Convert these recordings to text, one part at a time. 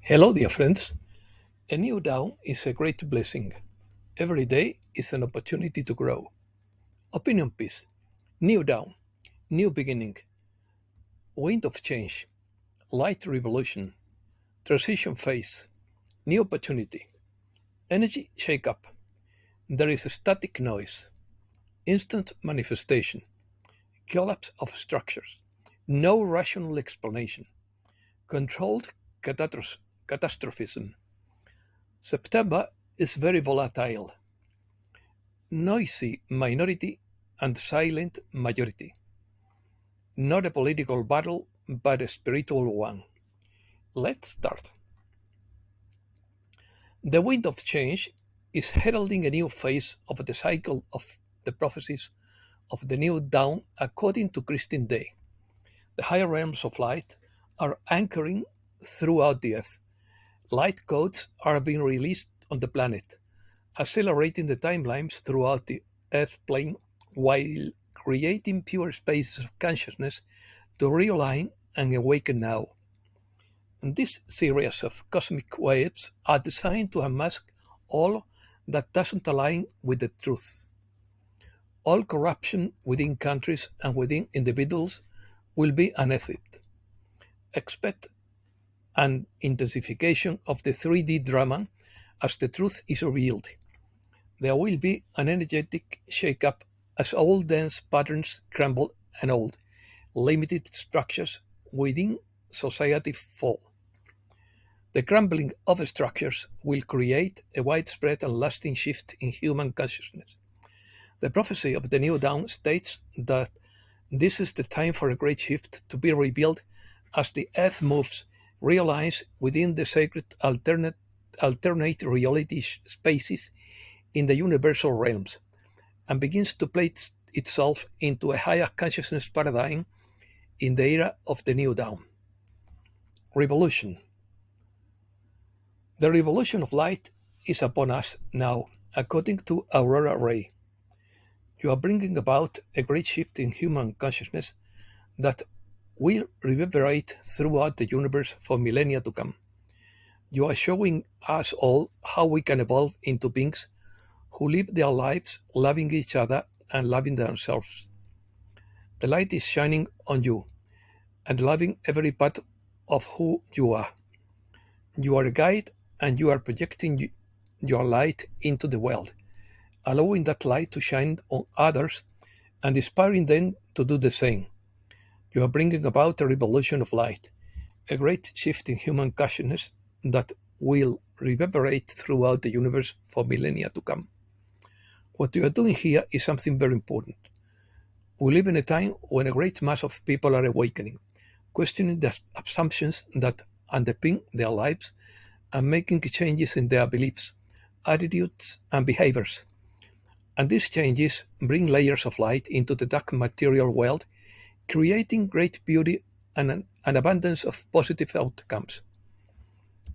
Hello, dear friends. A new dawn is a great blessing. Every day is an opportunity to grow. Opinion piece. New dawn. New beginning. Wind of change. Light revolution. Transition phase. New opportunity. Energy shake up. There is a static noise. Instant manifestation. Collapse of structures. No rational explanation. Controlled catastrophism. September is very volatile. Noisy minority and silent majority. Not a political battle, but a spiritual one. Let's start. The wind of change is heralding a new phase of the cycle of the prophecies of the new dawn according to Christian day. The higher realms of light are anchoring throughout the earth. Light codes are being released on the planet, accelerating the timelines throughout the earth plane while creating pure spaces of consciousness to realign and awaken now. And this series of cosmic waves are designed to unmask all that doesn't align with the truth. All corruption within countries and within individuals will be unearthed. Expect an intensification of the 3D drama as the truth is revealed. There will be an energetic shake-up as old dense patterns crumble and old, limited structures within society fall. The crumbling of structures will create a widespread and lasting shift in human consciousness. The prophecy of the new dawn states that this is the time for a great shift to be revealed as the earth moves, realized within the sacred alternate reality spaces in the universal realms, and begins to place itself into a higher consciousness paradigm in the era of the new dawn. Revolution. The revolution of light is upon us now, according to Aurora Ray. You are bringing about a great shift in human consciousness that will reverberate throughout the universe for millennia to come. You are showing us all how we can evolve into beings who live their lives loving each other and loving themselves. The light is shining on you and loving every part of who you are. You are a guide and you are projecting your light into the world, allowing that light to shine on others and inspiring them to do the same. You are bringing about a revolution of light, a great shift in human consciousness that will reverberate throughout the universe for millennia to come. What you are doing here is something very important. We live in a time when a great mass of people are awakening, questioning the assumptions that underpin their lives and making changes in their beliefs, attitudes, and behaviors. And these changes bring layers of light into the dark material world, creating great beauty and an abundance of positive outcomes.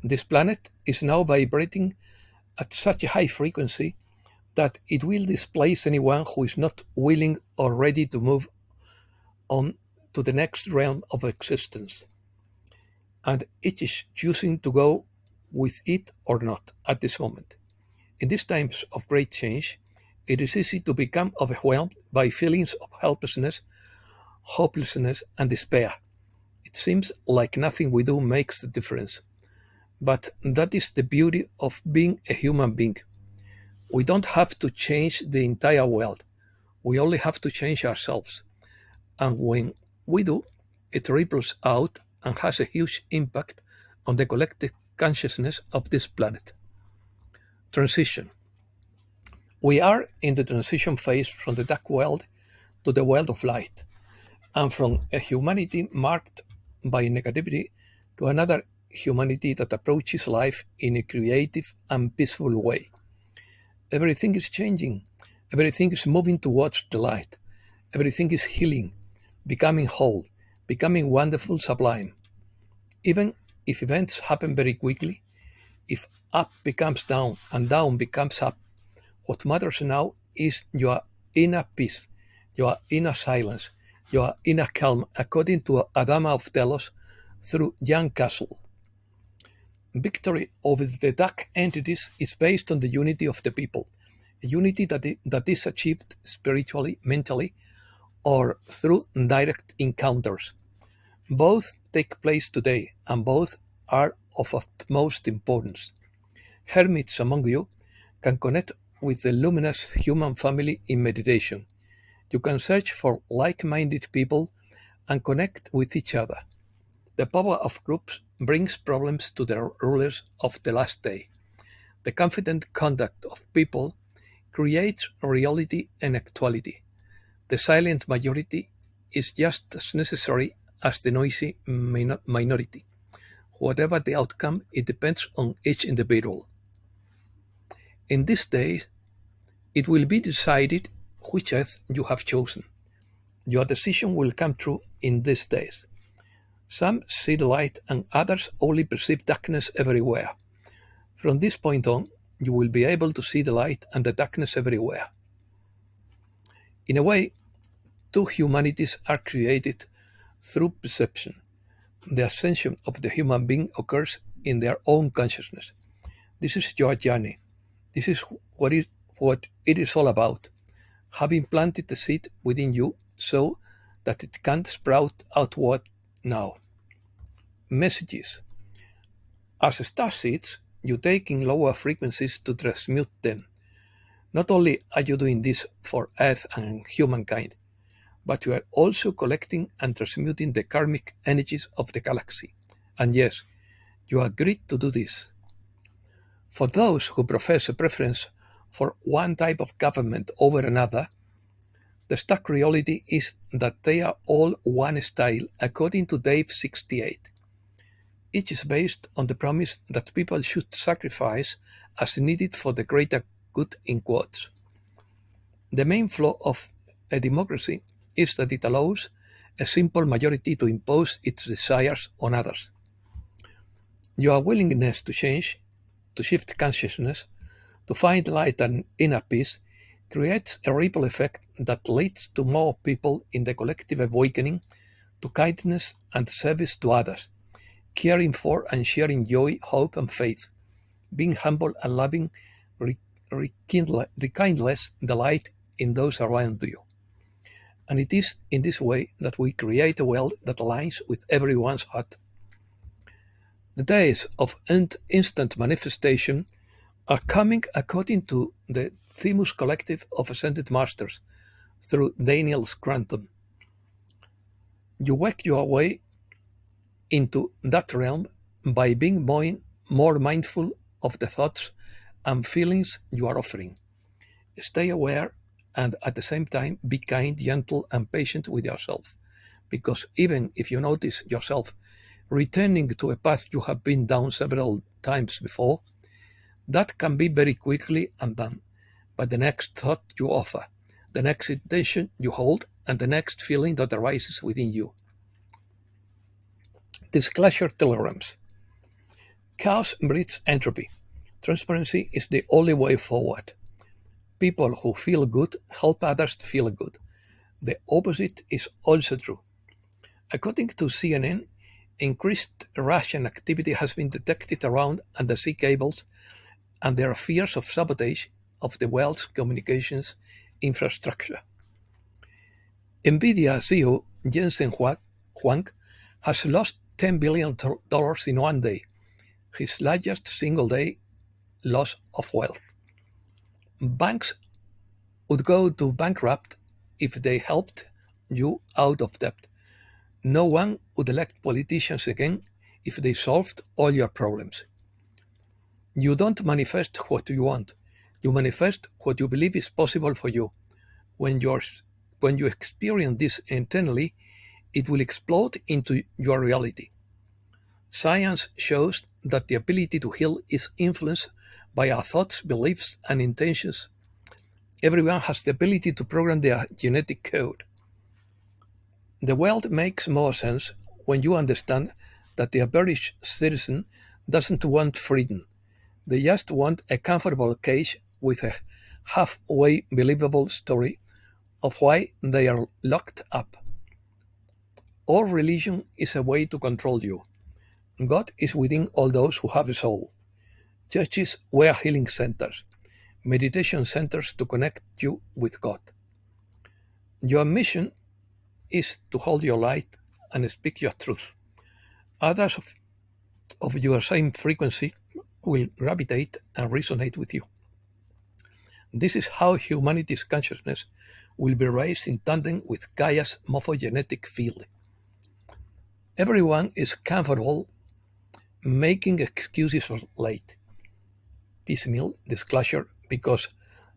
This planet is now vibrating at such a high frequency that it will displace anyone who is not willing or ready to move on to the next realm of existence. And it is choosing to go with it or not at this moment. In these times of great change, it is easy to become overwhelmed by feelings of helplessness, hopelessness, and despair. It seems like nothing we do makes a difference. But that is the beauty of being a human being. We don't have to change the entire world. We only have to change ourselves. And when we do, it ripples out and has a huge impact on the collective consciousness of this planet. Transition. We are in the transition phase from the dark world to the world of light, and from a humanity marked by negativity to another humanity that approaches life in a creative and peaceful way. Everything is changing. Everything is moving towards the light. Everything is healing, becoming whole, becoming wonderful, sublime. Even if events happen very quickly, if up becomes down and down becomes up, what matters now is your inner peace, your inner silence, your inner calm, according to Adama of Delos through Jan Castle. Victory over the dark entities is based on the unity of the people, a unity that is achieved spiritually, mentally, or through direct encounters. Both take place today, and both are of utmost importance. Hermits among you can connect with the luminous human family in meditation. You can search for like minded people and connect with each other. The power of groups brings problems to the rulers of the last day. The confident conduct of people creates reality and actuality. The silent majority is just as necessary as the noisy minority. Whatever the outcome, it depends on each individual. In this day, it will be decided which path you have chosen. Your decision will come true in these days. Some see the light and others only perceive darkness everywhere. From this point on, you will be able to see the light and the darkness everywhere. In a way, two humanities are created through perception. The ascension of the human being occurs in their own consciousness. This is your journey. This is what it is all about. Having planted the seed within you so that it can sprout outward now. Messages. As star seeds, you take in lower frequencies to transmute them. Not only are you doing this for Earth and humankind, but you are also collecting and transmuting the karmic energies of the galaxy. And yes, you agreed to do this. For those who profess a preference for one type of government over another, the stark reality is that they are all one style according to Dave 68. Each is based on the promise that people should sacrifice as needed for the greater good in quotes. The main flaw of a democracy is that it allows a simple majority to impose its desires on others. Your willingness to change, to shift consciousness, to find light and inner peace creates a ripple effect that leads to more people in the collective awakening to kindness and service to others, caring for and sharing joy, hope, and faith, being humble and loving, rekindles the light in those around you. And it is in this way that we create a world that aligns with everyone's heart. The days of instant manifestation are coming according to the Themus Collective of Ascended Masters through Daniel Scranton. You work your way into that realm by being more mindful of the thoughts and feelings you are offering. Stay aware and at the same time be kind, gentle, and patient with yourself. Because even if you notice yourself returning to a path you have been down several times before, that can be very quickly undone by the next thought you offer, the next intention you hold, and the next feeling that arises within you. Disclosure tolerance. Chaos breeds entropy. Transparency is the only way forward. People who feel good help others to feel good. The opposite is also true. According to CNN, increased Russian activity has been detected around undersea cables, and there are fears of sabotage of the world's communications infrastructure. Nvidia CEO Jensen Huang has lost $10 billion in one day, his largest single day loss of wealth. Banks would go to bankrupt if they helped you out of debt. No one would elect politicians again if they solved all your problems. You don't manifest what you want. You manifest what you believe is possible for you. When you experience this internally, it will explode into your reality. Science shows that the ability to heal is influenced by our thoughts, beliefs, and intentions. Everyone has the ability to program their genetic code. The world makes more sense when you understand that the average citizen doesn't want freedom. They just want a comfortable cage with a halfway believable story of why they are locked up. All religion is a way to control you. God is within all those who have a soul. Churches were healing centers, meditation centers to connect you with God. Your mission is to hold your light and speak your truth. Others of your same frequency will gravitate and resonate with you. This is how humanity's consciousness will be raised in tandem with Gaia's morphogenetic field. Everyone is comfortable making excuses for late, piecemeal disclosure because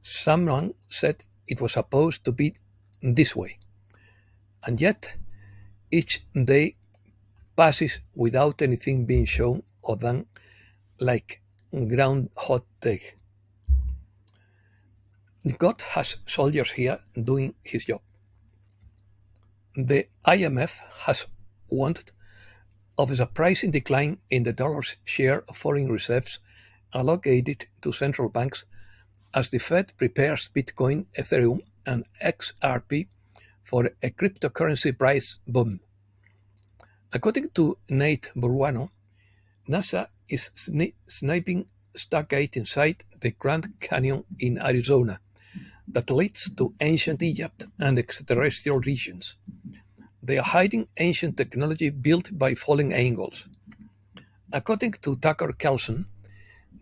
someone said it was supposed to be this way. And yet, each day passes without anything being shown or done, like Groundhog Day. God has soldiers here doing his job. The IMF has warned of a surprising decline in the dollar's share of foreign reserves allocated to central banks as the Fed prepares Bitcoin, Ethereum, and XRP for a cryptocurrency price boom. According to Nate Buruano, NASA is sniping Stargate inside the Grand Canyon in Arizona that leads to ancient Egypt and extraterrestrial regions. They are hiding ancient technology built by falling angels. According to Tucker Carlson,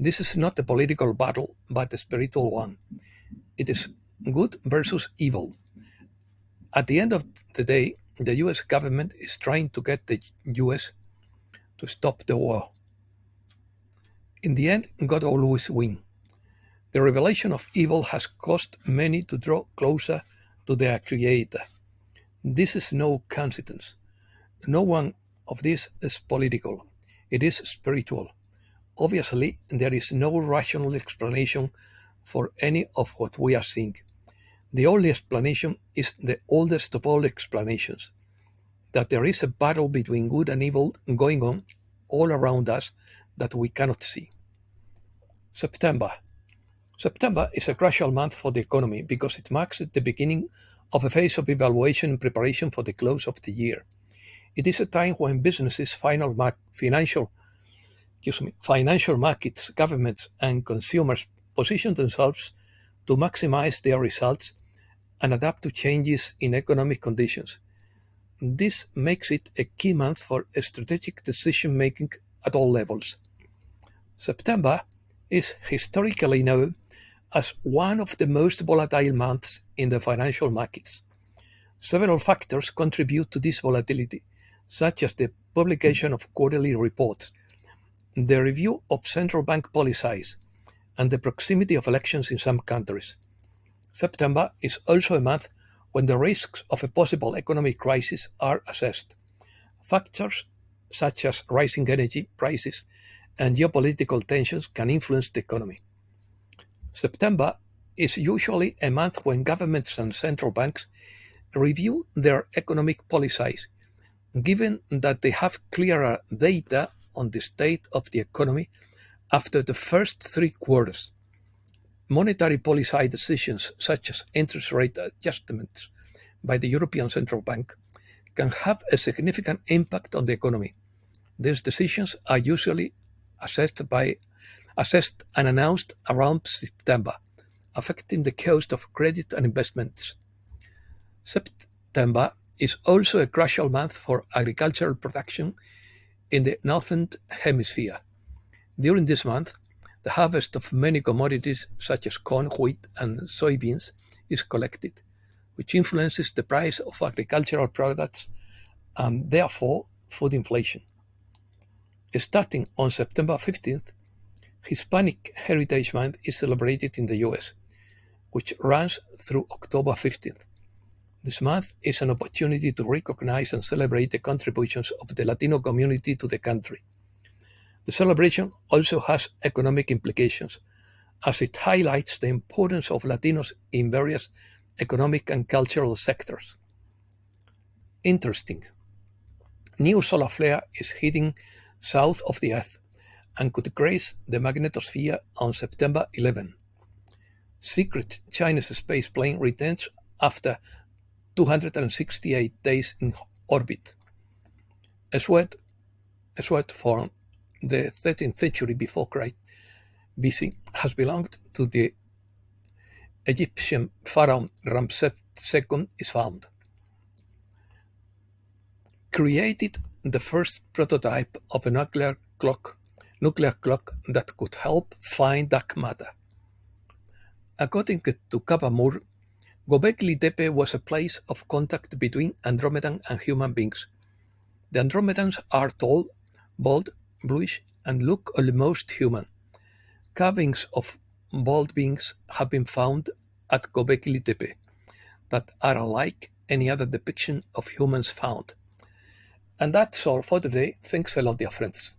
this is not a political battle, but a spiritual one. It is good versus evil. At the end of the day, the US government is trying to get the US to stop the war. In the end, God always wins. The revelation of evil has caused many to draw closer to their Creator. This is no coincidence. No one of this is political. It is spiritual. Obviously, there is no rational explanation for any of what we are seeing. The only explanation is the oldest of all explanations, that there is a battle between good and evil going on all around us that we cannot see. September. September is a crucial month for the economy because it marks the beginning of a phase of evaluation and preparation for the close of the year. It is a time when businesses, financial markets, governments, and consumers position themselves to maximize their results and adapt to changes in economic conditions. This makes it a key month for strategic decision making at all levels. September is historically known as one of the most volatile months in the financial markets. Several factors contribute to this volatility, such as the publication of quarterly reports, the review of central bank policies, and the proximity of elections in some countries. September is also a month when the risks of a possible economic crisis are assessed. Factors such as rising energy prices and geopolitical tensions can influence the economy. September is usually a month when governments and central banks review their economic policies, given that they have clearer data on the state of the economy after the first 3 quarters. Monetary policy decisions such as interest rate adjustments by the European Central Bank can have a significant impact on the economy. These decisions are usually assessed and announced around September, affecting the cost of credit and investments. September is also a crucial month for agricultural production in the Northern Hemisphere. During this month, the harvest of many commodities such as corn, wheat, and soybeans is collected, which influences the price of agricultural products and therefore food inflation. Starting on September 15th, Hispanic Heritage Month is celebrated in the US, which runs through October 15th. This month is an opportunity to recognize and celebrate the contributions of the Latino community to the country. The celebration also has economic implications, as it highlights the importance of Latinos in various economic and cultural sectors. Interesting. New solar flare is heading south of the Earth and could graze the magnetosphere on September 11. Secret Chinese space plane returns after 268 days in orbit. A sweat sweat from the 13th century before Christ BC has belonged to the Egyptian pharaoh Ramses II is found, created the first prototype of a nuclear clock that could help find dark matter. According to Kapamur, Gobekli Tepe was a place of contact between Andromedan and human beings. The Andromedans are tall, bald, bluish, and look almost human. Carvings of bald beings have been found at Gobekli Tepe that are unlike any other depiction of humans found. And that's all for today. Thanks a lot, dear friends.